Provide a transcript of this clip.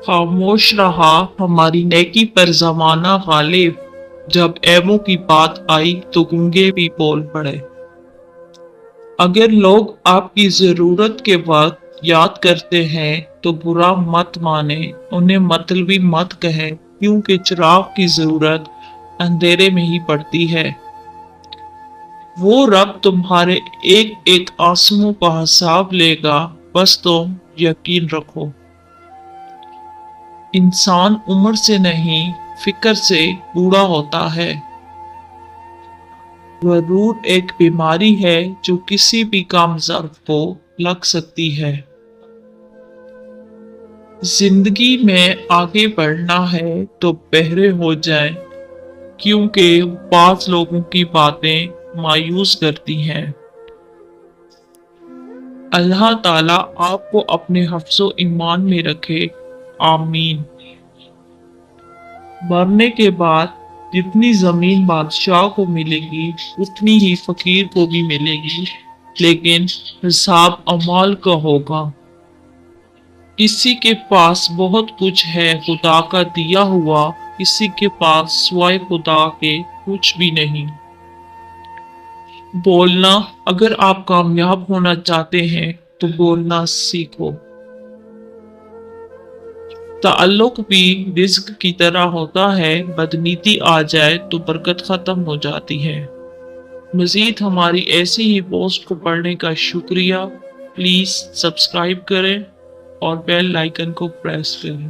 खामोश रहा हमारी नेकी पर जमाना गालिब। जब ऐबों की बात आई तो गूंगे भी बोल पड़े। अगर लोग आपकी जरूरत के वक्त याद करते हैं तो बुरा मत माने, उन्हें मतलबी मत कहें, क्योंकि चिराग की जरूरत अंधेरे में ही पड़ती है। वो रब तुम्हारे एक एक आंसुओं का हिसाब लेगा, बस तुम यकीन रखो। इंसान उम्र से नहीं, फिक्र से बूढ़ा होता है। गरूर एक बीमारी है जो किसी भी कामयाब को लग सकती है। जिंदगी में आगे बढ़ना है तो बहरे हो जाएं, क्योंकि बाज लोगों की बातें मायूस करती हैं। अल्लाह ताला आपको अपने हफ्ज़ो ईमान में रखे, आमीन। मरने के बाद जितनी जमीन बादशाह को मिलेगी उतनी ही फकीर को भी मिलेगी, लेकिन हिसाब अमाल का होगा। किसी के पास बहुत कुछ है खुदा का दिया हुआ, किसी के पास सिवाय खुदा के कुछ भी नहीं। बोलना, अगर आप कामयाब होना चाहते हैं तो बोलना सीखो। ताल्लुक भी रिज्क की तरह होता है, बदनीति आ जाए तो बरकत खत्म हो जाती है। मजीद हमारी ऐसी ही पोस्ट को पढ़ने का शुक्रिया। प्लीज सब्सक्राइब करें और बेल आइकन को प्रेस करें।